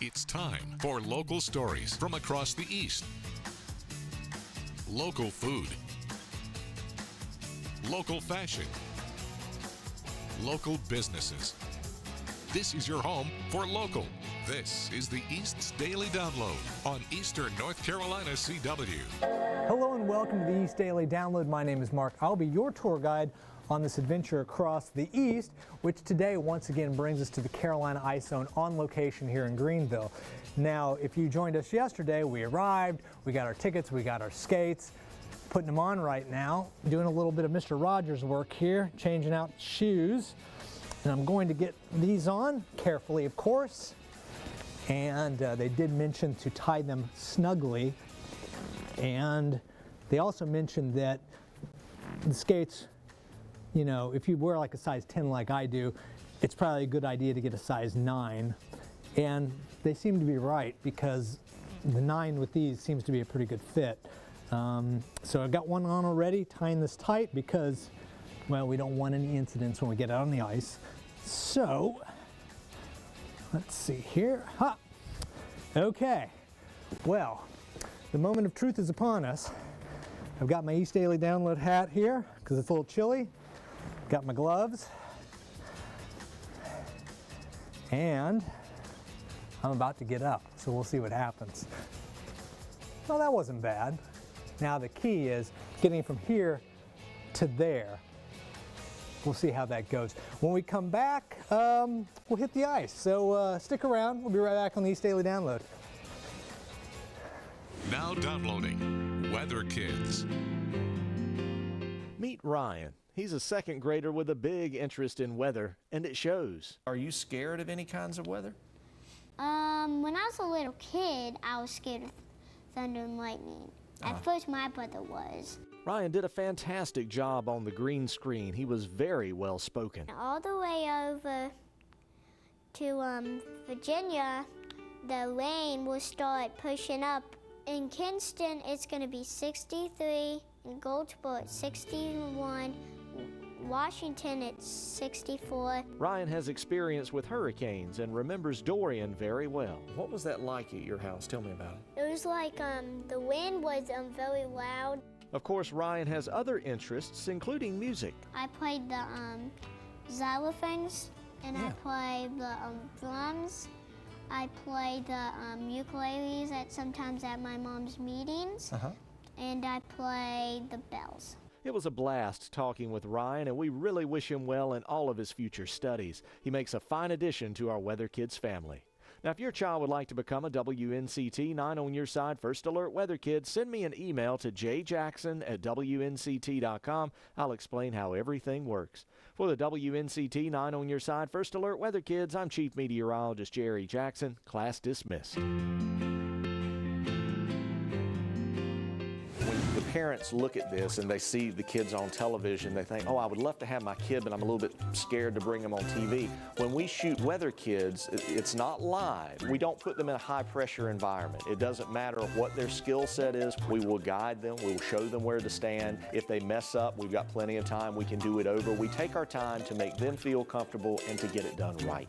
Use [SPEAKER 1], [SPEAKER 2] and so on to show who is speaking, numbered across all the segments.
[SPEAKER 1] It's time for local stories from across the East. Local food. Local fashion. Local businesses. This is your home for local. This is the East's Daily Download on Eastern North Carolina CW.
[SPEAKER 2] Hello and welcome to the East Daily Download. My name is Mark. I'll be your tour guide on this adventure across the East, which today once again brings us to the Carolina Ice Zone on location here in Greenville. Now, if you joined us yesterday, we arrived, we got our tickets, we got our skates, putting them on right now, doing a little bit of Mr. Rogers work here, changing out shoes. And I'm going to get these on carefully, of course. And they did mention to tie them snugly. And they also mentioned that the skates, you know, if you wear like a size 10 like I do, it's probably a good idea to get a size 9. And they seem to be right because the 9 with these seems to be a pretty good fit. So I've got one on already, tying this tight because, well, we don't want any incidents when we get out on the ice. So, let's see here. Ha! Okay. Well, the moment of truth is upon us. I've got my East Daily Download hat here because it's a little chilly. Got my gloves. And I'm about to get up, so we'll see what happens. Well, that wasn't bad. Now the key is getting from here to there. We'll see how that goes. When we come back, we'll hit the ice. So stick around. We'll be right back on the East Daily Download.
[SPEAKER 1] Now downloading Weather Kids.
[SPEAKER 3] Meet Ryan. He's a second grader with a big interest in weather, and it shows.
[SPEAKER 4] Are you scared of any kinds of weather?
[SPEAKER 5] When I was a little kid, I was scared of thunder and lightning. At first, my brother was.
[SPEAKER 3] Ryan did a fantastic job on the green screen. He was very well spoken.
[SPEAKER 5] All the way over to Virginia, the rain will start pushing up. In Kinston, it's going to be 63. In Goldsboro, it's 61. Washington, it's 64.
[SPEAKER 3] Ryan has experience with hurricanes and remembers Dorian very well.
[SPEAKER 4] What was that like at your house? Tell me about it.
[SPEAKER 5] It was like the wind was very loud.
[SPEAKER 3] Of course, Ryan has other interests, including music.
[SPEAKER 5] I played the xylophones, and I played the drums. I played the ukuleles sometimes at my mom's meetings, and I played the bells.
[SPEAKER 3] It was a blast talking with Ryan, and we really wish him well in all of his future studies. He makes a fine addition to our Weather Kids family. Now, if your child would like to become a WNCT 9 on your side First Alert Weather Kid, send me an email to jjackson@WNCT.com. I'll explain how everything works. For the WNCT 9 on your side First Alert Weather Kids, I'm Chief Meteorologist Jerry Jackson. Class dismissed. When the parents look at this and they see the kids on television, they think, oh, I would love to have my kid, but I'm a little bit scared to bring them on TV. When we shoot Weather Kids, it's not live. We don't put them in a high-pressure environment. It doesn't matter what their skill set is. We will guide them. We will show them where to stand. If they mess up, we've got plenty of time. We can do it over. We take our time to make them feel comfortable and to get it done right.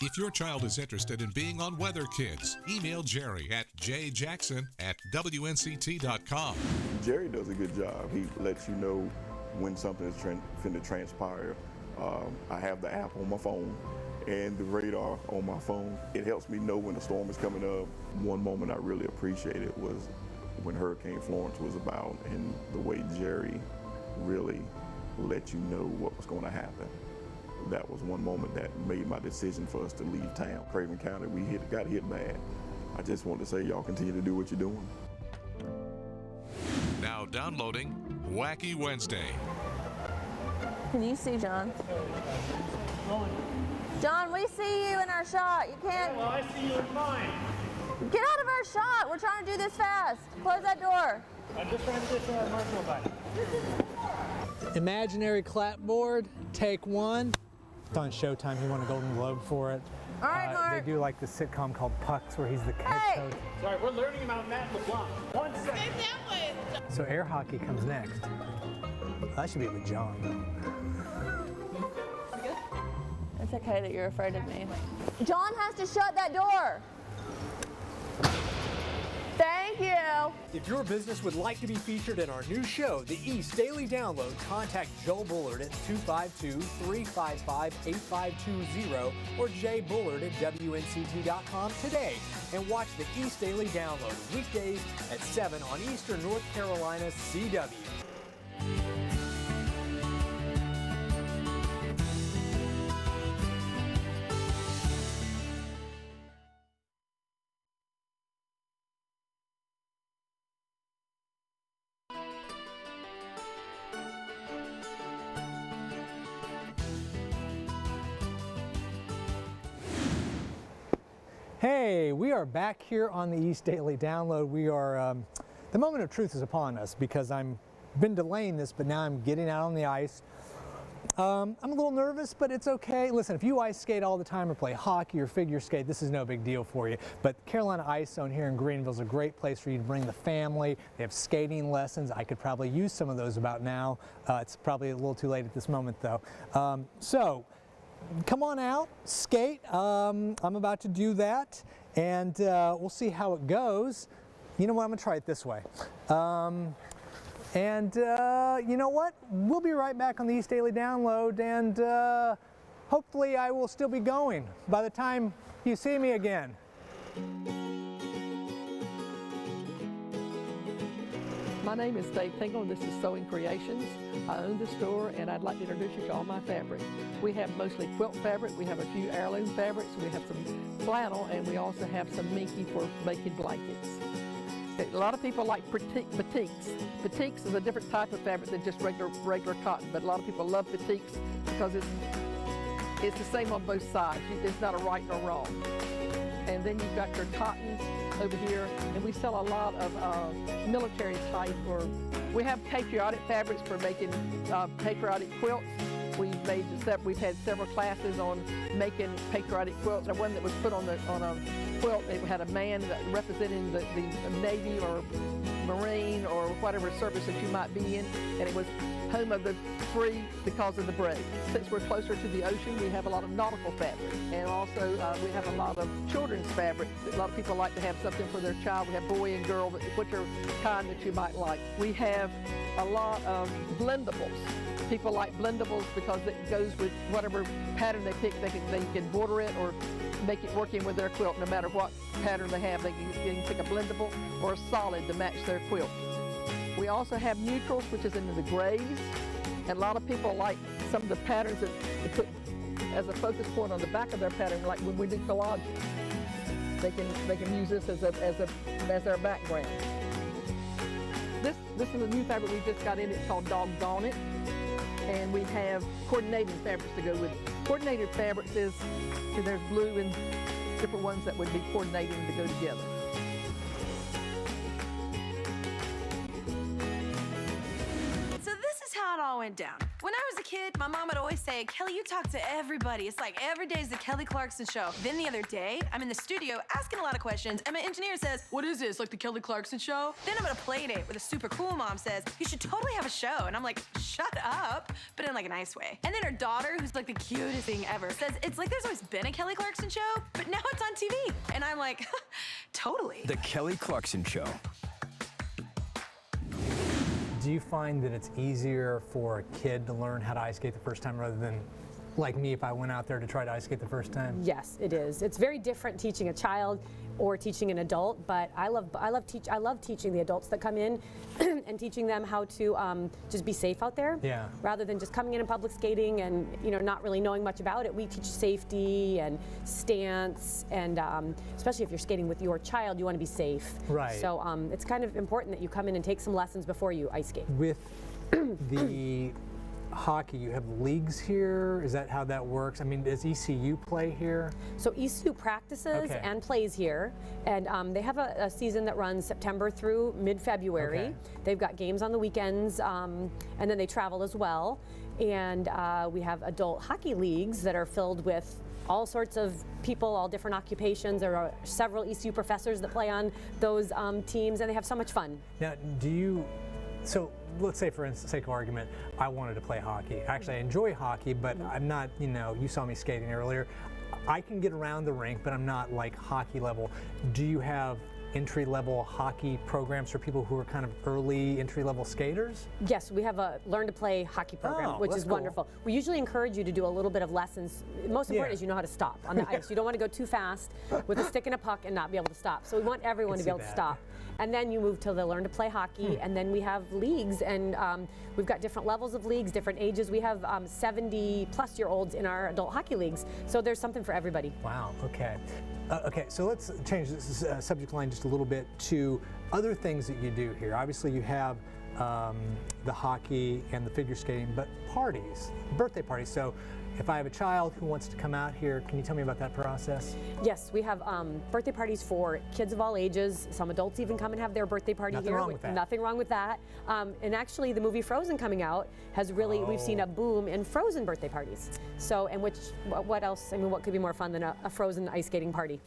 [SPEAKER 1] If your child is interested in being on Weather Kids, email Jerry at jjackson@WNCT.com.
[SPEAKER 6] Jerry does a good job. He lets you know when something is finna transpire. I have the app on my phone and the radar on my phone. It helps me know when the storm is coming up. One moment I really appreciated was when Hurricane Florence was about, and the way Jerry really let you know what was going to happen. That was one moment that made my decision for us to leave town. Craven County, we got hit bad. I just want to say y'all continue to do what you're doing.
[SPEAKER 1] Now downloading Wacky Wednesday.
[SPEAKER 7] Can you see John? John, we see you in our shot. You can't.
[SPEAKER 8] Well, I see you in mine.
[SPEAKER 7] Get out of our shot. We're trying to do this fast. Close that door.
[SPEAKER 8] I'm just trying to get to our marginal button.
[SPEAKER 2] Imaginary clapboard, take one. It's on Showtime. He won a Golden Globe for it.
[SPEAKER 7] All right, Mark.
[SPEAKER 2] They do like the sitcom called Pucks where he's the head coach.
[SPEAKER 8] Sorry, we're learning about Matt LeBlanc. 1 second.
[SPEAKER 2] So air hockey comes next. That should be with John.
[SPEAKER 7] It's okay that you're afraid of me. John has to shut that door.
[SPEAKER 2] If your business would like to be featured in our new show, The East Daily Download, contact Joe Bullard at 252-355-8520 or jbullard@WNCT.com today and watch The East Daily Download weekdays at 7 on Eastern North Carolina's CW. Hey, we are back here on the East Daily Download. We are, the moment of truth is upon us because I've been delaying this, but now I'm getting out on the ice. I'm a little nervous, but it's okay. Listen, if you ice skate all the time or play hockey or figure skate, this is no big deal for you. But Carolina Ice Zone here in Greenville is a great place for you to bring the family. They have skating lessons. I could probably use some of those about now. It's probably a little too late at this moment, though. So come on out, skate. I'm about to do that, and we'll see how it goes. You know what? I'm going to try it this way. You know what? We'll be right back on the East Daily Download, and hopefully I will still be going by the time you see me again.
[SPEAKER 9] My name is Dave Tingle, and this is Sewing Creations. I own the store, and I'd like to introduce you to all my fabric. We have mostly quilt fabric, we have a few heirloom fabrics, we have some flannel, and we also have some minky for making blankets. A lot of people like batiks. Batiks is a different type of fabric than just regular cotton, but a lot of people love batiks because it's the same on both sides. It's not a right nor wrong. And then you've got your cottons over here, and we sell a lot of military type, or we have patriotic fabrics for making patriotic quilts. We've had several classes on making patriotic quilts. The one that was put on a quilt, it had a man representing the Navy or Marine or whatever service that you might be in, and it was home of the free because of the brave. Since we're closer to the ocean, we have a lot of nautical fabric, and also we have a lot of children's fabric. A lot of people like to have something for their child. We have boy and girl, whichever kind that you might like. We have a lot of blendables. People like blendables because it goes with whatever pattern they pick. They can border it or make it working with their quilt. No matter what pattern they have, they can pick a blendable or a solid to match their quilt. We also have neutrals, which is into the grays, and a lot of people like some of the patterns that they put as a focus point on the back of their pattern, like when we do collages. They can use this as their background. This is a new fabric we just got in. It's called Doggone It. And we have coordinating fabrics to go with it. Coordinated fabrics is, there's blue and different ones that would be coordinating to go together.
[SPEAKER 10] So this is how it all went down. When I was a kid, my mom would always say, Kelly, you talk to everybody. It's like every day is the Kelly Clarkson show. Then the other day, I'm in the studio asking a lot of questions, and my engineer says, what is this, like the Kelly Clarkson show? Then I'm at a play date where the super cool mom says, you should totally have a show. And I'm like, shut up, but in like a nice way. And then her daughter, who's like the cutest thing ever, says, it's like there's always been a Kelly Clarkson show, but now it's on TV. And I'm like, totally.
[SPEAKER 11] The Kelly Clarkson Show.
[SPEAKER 2] Do you find that it's easier for a kid to learn how to ice skate the first time rather than like me if I went out there to try to ice skate the first time?
[SPEAKER 12] Yes, it is. It's very different teaching a child or teaching an adult, but I love teaching the adults that come in and teaching them how to just be safe out there.
[SPEAKER 2] Yeah.
[SPEAKER 12] Rather than just coming in and public skating and not really knowing much about it. We teach safety and stance, and especially if you're skating with your child, you want to be safe.
[SPEAKER 2] Right.
[SPEAKER 12] So it's kind of important that you come in and take some lessons before you ice skate.
[SPEAKER 2] With the hockey, you have leagues here? Is that how that works? I mean, does ECU play here? So
[SPEAKER 12] ECU practices and plays here, and they have a season that runs September through mid-February.
[SPEAKER 2] Okay.
[SPEAKER 12] They've got games on the weekends, and then they travel as well. And we have adult hockey leagues that are filled with all sorts of people, all different occupations. There are several ECU professors that play on those teams, and they have so much fun.
[SPEAKER 2] Now, so let's say, for sake of argument, I wanted to play hockey. Actually, I enjoy hockey, but I'm not, you saw me skating earlier. I can get around the rink, but I'm not like hockey level. Do you have entry-level hockey programs for people who are kind of early entry-level skaters?
[SPEAKER 12] Yes, we have a learn to play hockey program, which is wonderful. We usually encourage you to do a little bit of lessons. Most important is you know how to stop on the ice. You don't want to go too fast with a stick and a puck and not be able to stop. So we want everyone to be able to stop. And then you move to the learn to play hockey, and then we have leagues, and we've got different levels of leagues, different ages. We have 70-plus-year-olds in our adult hockey leagues, so there's something for everybody.
[SPEAKER 2] Wow, okay. Okay, so let's change this subject line just a little bit to other things that you do here. Obviously, you have the hockey and the figure skating, but parties, birthday parties. So if I have a child who wants to come out here, can you tell me about that process?
[SPEAKER 12] Yes, we have birthday parties for kids of all ages. Some adults even come and have their birthday party here.
[SPEAKER 2] Nothing wrong with that.
[SPEAKER 12] Nothing wrong with that. And actually, the movie Frozen coming out has really, we've seen a boom in Frozen birthday parties. So, and what else, I mean, what could be more fun than a Frozen ice skating party?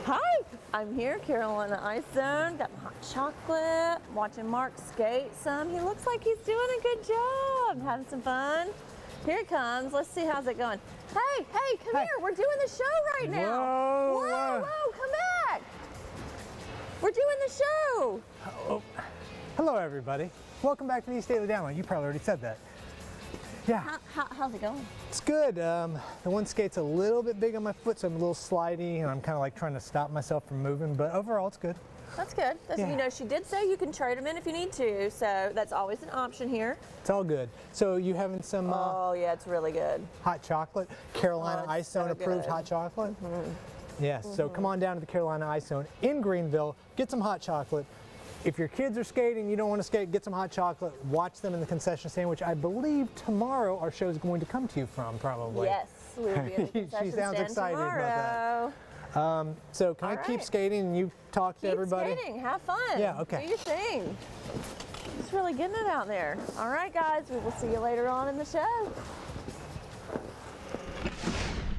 [SPEAKER 7] Hi, I'm here, Carolina Ice Zone. Got my hot chocolate, watching Mark skate some. He looks like he's doing a good job, having some fun. Here it comes. Let's see how's it going. Hey, come here. We're doing the show right now.
[SPEAKER 2] Whoa,
[SPEAKER 7] whoa, come back. We're doing the show.
[SPEAKER 2] Oh. Hello, everybody. Welcome back to the East Daily Download. You probably already said that. Yeah.
[SPEAKER 7] How's it going?
[SPEAKER 2] It's good. The one skate's a little bit big on my foot, so I'm a little slidey, and I'm kind of like trying to stop myself from moving, but overall it's good.
[SPEAKER 7] That's good. You know, she did say you can trade them in if you need to, so that's always an option here.
[SPEAKER 2] It's all good. So you having some
[SPEAKER 7] oh yeah, it's really good.
[SPEAKER 2] Hot chocolate, Carolina Ice Zone approved
[SPEAKER 7] good.
[SPEAKER 2] hot chocolate? Yes, so come on down to the Carolina Ice Zone in Greenville, get some hot chocolate. If your kids are skating, you don't want to skate, get some hot chocolate, watch them in the concession stand, which I believe tomorrow our show is going to come to you from, probably.
[SPEAKER 7] Yes, we will be in the concession
[SPEAKER 2] She sounds
[SPEAKER 7] stand
[SPEAKER 2] excited
[SPEAKER 7] tomorrow.
[SPEAKER 2] about that. So can I keep skating and you talk to everybody?
[SPEAKER 7] Keep skating, have fun.
[SPEAKER 2] Yeah, okay.
[SPEAKER 7] Do your thing. It's really getting it out there. All right, guys, we will see you later on in the show.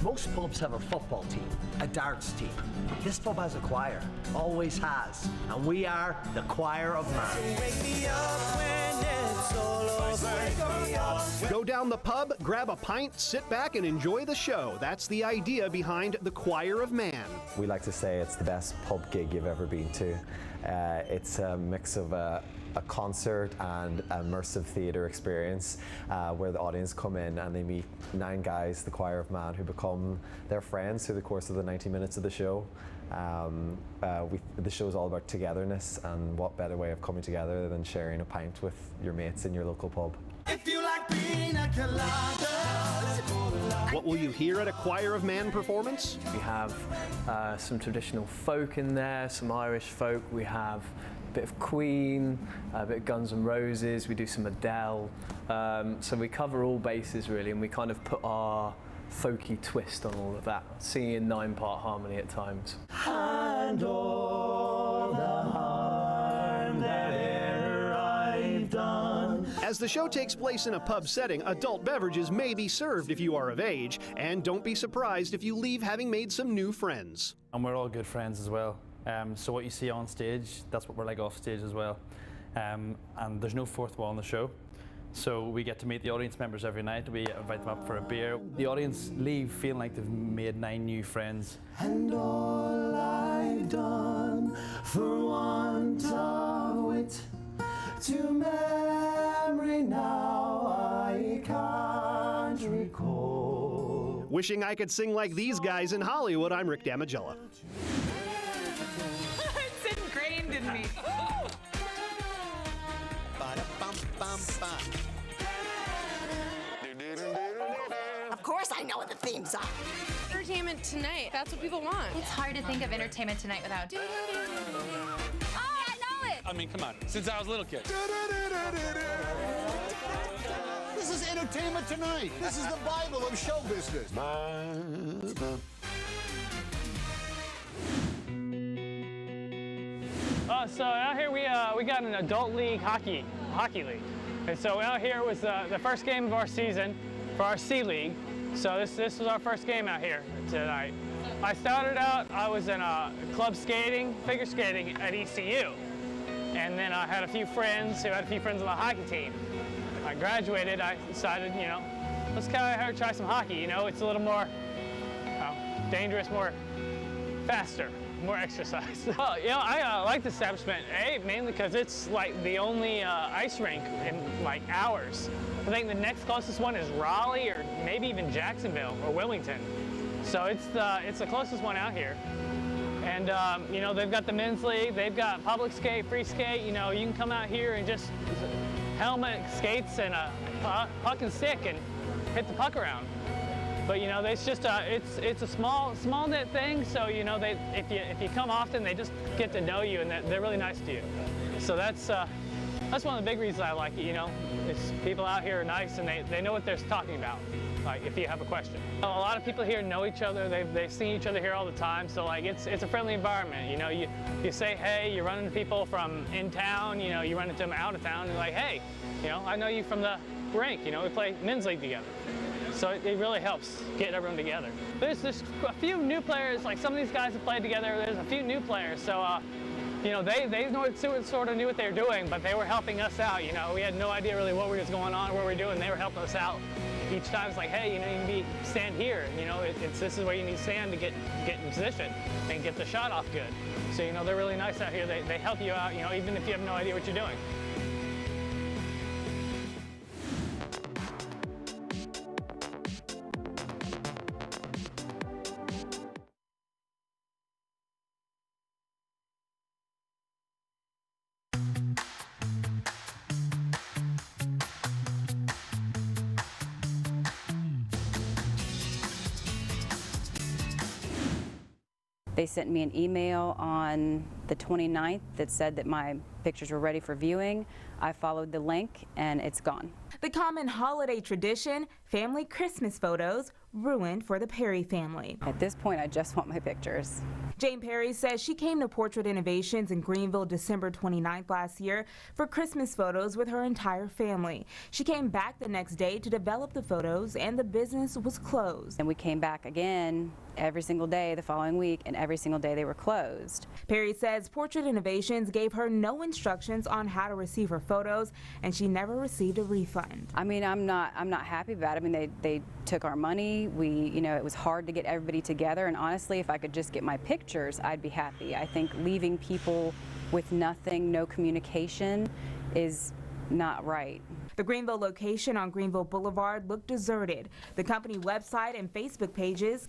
[SPEAKER 11] Most pubs have a football team, a darts team. This pub has a choir, always has, and we are the Choir of Man.
[SPEAKER 13] Go down the pub, grab a pint, sit back, and enjoy the show. That's the idea behind the Choir of Man.
[SPEAKER 14] We like to say it's the best pub gig you've ever been to. It's a mix of a concert and immersive theatre experience where the audience come in and they meet 9 guys, the Choir of Man, who become their friends through the course of the 90 minutes of the show. The show is all about togetherness, and what better way of coming together than sharing a pint with your mates in your local pub.
[SPEAKER 13] If you like pina colada. What will you hear at a Choir of Man performance?
[SPEAKER 15] We have some traditional folk in there, some Irish folk. We have a bit of Queen, a bit of Guns N' Roses. We do some Adele. So we cover all bases really, and we kind of put our folky twist on all of that, singing in 9-part harmony at times.
[SPEAKER 11] And all the harm that e'er I've done.
[SPEAKER 13] As the show takes place in a pub setting, adult beverages may be served if you are of age, and don't be surprised if you leave having made some new friends.
[SPEAKER 16] And we're all good friends as well. So what you see on stage, that's what we're like off stage as well. And there's no fourth wall in the show. So we get to meet the audience members every night. We invite them up for a beer. The audience leave feeling like they've made 9 new friends.
[SPEAKER 11] And all I've done for want of wit, to memory now I can't recall.
[SPEAKER 13] Wishing I could sing like these guys in Hollywood, I'm Rick Damigella.
[SPEAKER 17] It's ingrained in me.
[SPEAKER 18] Of course I know what the theme song.
[SPEAKER 17] Entertainment Tonight. That's what people want.
[SPEAKER 19] It's hard to think of Entertainment Tonight without.
[SPEAKER 17] Oh, I know it.
[SPEAKER 20] I mean, come on. Since I was a little kid.
[SPEAKER 21] This is Entertainment Tonight. This is the Bible of show business.
[SPEAKER 8] So out here we got an adult league hockey league, and so out here was the first game of our season for our C League. So this was our first game out here tonight. I started out, I was in club skating, figure skating at ECU, And then I had a few friends who had a few friends on the hockey team. I graduated, I decided, you know, let's kind of try some hockey. You know, it's a little more dangerous, more faster, more exercise. Well, you know, I like the establishment, mainly because it's like the only ice rink in like hours. I think the next closest one is Raleigh or maybe even Jacksonville or Wilmington. So it's the closest one out here. And you know, they've got the men's league, they've got public skate, free skate. You know, you can come out here and just helmet, skates, and a puck and stick and hit the puck around. But you know, it's just it's a small knit thing. So you know, if you come often, they just get to know you and they're really nice to you. So that's one of the big reasons I like it. You know, it's people out here are nice and they know what they're talking about. Like if you have a question. A lot of people here know each other. They've seen each other here all the time. So like it's a friendly environment. You know, you say hey, you run into people from in town. You know, you run into them out of town. And like hey, you know, I know you from the rink. You know, we play men's league together. So it really helps get everyone together. There's a few new players. Like some of these guys have played together. There's a few new players. So you know, they sort of knew what they were doing, but they were helping us out. You know, we had no idea really what was going on, what we were doing. They were helping us out. Each time it's like, hey, you know, you need to stand here. You know, this is where you need to stand to get in position and get the shot off good. So, you know, they're really nice out here. They help you out, you know, even if you have no idea what you're doing.
[SPEAKER 20] They sent me an email on the 29th that said that my pictures were ready for viewing. I followed the link and it's gone.
[SPEAKER 22] The common holiday tradition, family Christmas photos, ruined for the Perry family.
[SPEAKER 20] At this point, I just want my pictures.
[SPEAKER 22] Jane Perry says she came to Portrait Innovations in Greenville December 29th last year for Christmas photos with her entire family. She came back the next day to develop the photos and the business was closed.
[SPEAKER 20] And we came back again every single day the following week, and every single day they were closed.
[SPEAKER 22] Perry says Portrait Innovations gave her no instructions on how to receive her photos, and she never received a refund.
[SPEAKER 20] I mean, I'm not happy about it. I mean, they took our money. You know, it was hard to get everybody together, and honestly, if I could just get my pictures, I'd be happy. I think leaving people with nothing, no communication, is not right.
[SPEAKER 22] The Greenville location on Greenville Boulevard looked deserted. The company website and Facebook pages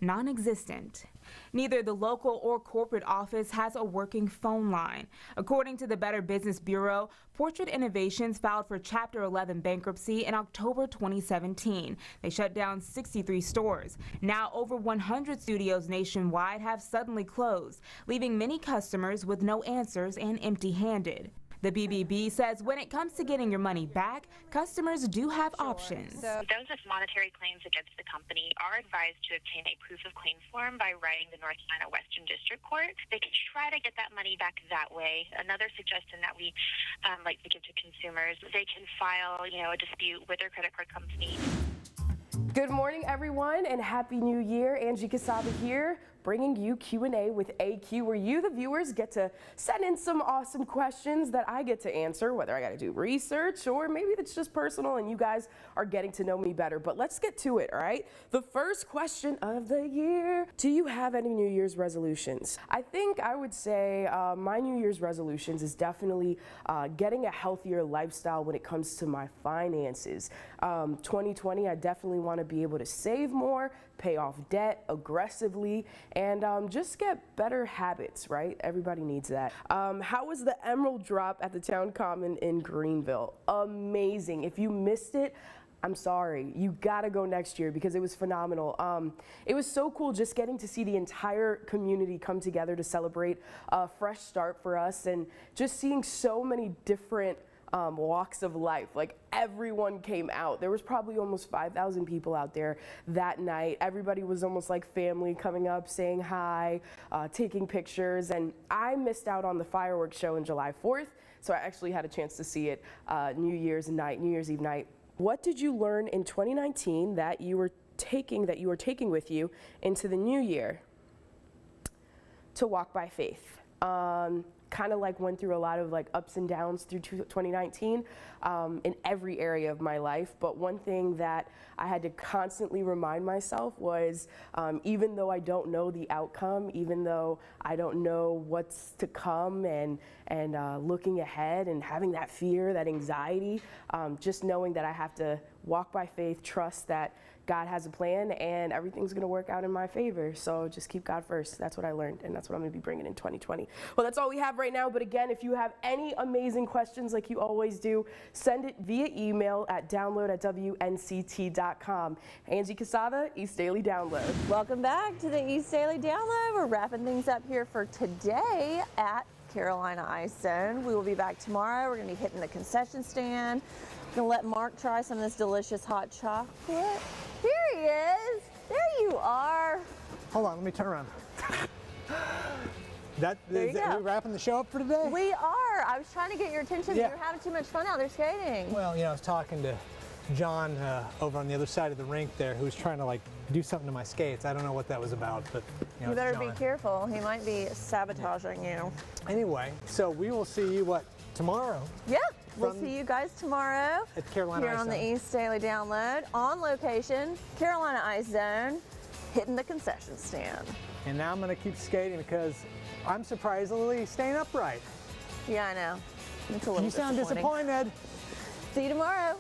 [SPEAKER 22] non-existent. Neither the local or corporate office has a working phone line. According to the Better Business Bureau, Portrait Innovations filed for Chapter 11 bankruptcy in October 2017. They shut down 63 stores. Now over 100 studios nationwide have suddenly closed, leaving many customers with no answers and empty-handed. The BBB says when it comes to getting your money back, customers do have options.
[SPEAKER 23] Those with monetary claims against the company are advised to obtain a proof of claim form by writing the North Carolina Western District Court. They can try to get that money back that way. Another suggestion that we like to give to consumers, they can file, a dispute with their credit card company.
[SPEAKER 24] Good morning, everyone, and Happy New Year. Angie Casaba here, bringing you Q&A with AQ, where you, the viewers, get to send in some awesome questions that I get to answer, whether I got to do research or maybe it's just personal and you guys are getting to know me better. But let's get to it, all right? The first question of the year, do you have any New Year's resolutions? I think I would say my New Year's resolutions is definitely getting a healthier lifestyle when it comes to my finances. 2020, I definitely want to be able to save more, pay off debt aggressively, and just get better habits, right? Everybody needs that. How was the Emerald Drop at the Town Common in Greenville? Amazing. If you missed it, I'm sorry. You gotta go next year because it was phenomenal. It was so cool just getting to see the entire community come together to celebrate a fresh start for us, and just seeing so many different walks of life. Like, everyone came out. There was probably almost 5,000 people out there that night. Everybody was almost like family, coming up, saying hi, taking pictures, and I missed out on the fireworks show on July 4th, so I actually had a chance to see it New Year's Eve night. What did you learn in 2019 that you were taking with you into the new year? To walk by faith. Kind of like went through a lot of like ups and downs through 2019 in every area of my life. But one thing that I had to constantly remind myself was even though I don't know the outcome, even though I don't know what's to come and looking ahead and having that fear, that anxiety, just knowing that I have to walk by faith, trust that God has a plan and everything's going to work out in my favor. So just keep God first. That's what I learned, and that's what I'm going to be bringing in 2020. Well, that's all we have right now. But again, if you have any amazing questions like you always do, send it via email at download@WNCT.com. Angie Casada, East Daily Download.
[SPEAKER 7] Welcome back to the East Daily Download. We're wrapping things up here for today at Carolina Ice Zone. We will be back tomorrow. We're going to be hitting the concession stand. Gonna let Mark try some of this delicious hot chocolate. Here he is. There you are.
[SPEAKER 2] Hold on, let me turn around. Are we wrapping the show up for today?
[SPEAKER 7] We are. I was trying to get your attention.
[SPEAKER 2] Yeah.
[SPEAKER 7] You're having too much fun out there skating.
[SPEAKER 2] Well, I was talking to John over on the other side of the rink there, who was trying to like do something to my skates. I don't know what that was about, but
[SPEAKER 7] you better be careful. He might be sabotaging you.
[SPEAKER 2] Anyway, so we will see you tomorrow?
[SPEAKER 7] Yeah. We'll see you guys tomorrow
[SPEAKER 2] at Carolina
[SPEAKER 7] here
[SPEAKER 2] Ice
[SPEAKER 7] on
[SPEAKER 2] Zone.
[SPEAKER 7] The East Daily Download, on location, Carolina Ice Zone, hitting the concession stand.
[SPEAKER 2] And now I'm going to keep skating because I'm surprisingly staying upright.
[SPEAKER 7] Yeah, I know. It's a little
[SPEAKER 2] You sound disappointed.
[SPEAKER 7] See you tomorrow.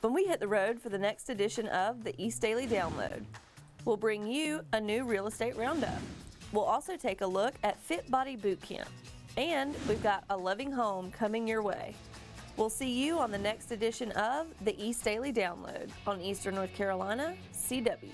[SPEAKER 7] When we hit the road for the next edition of the East Daily Download, we'll bring you a new real estate roundup. We'll also take a look at Fit Body Boot Camp. And we've got a loving home coming your way. We'll see you on the next edition of the East Daily Download on Eastern North Carolina CW.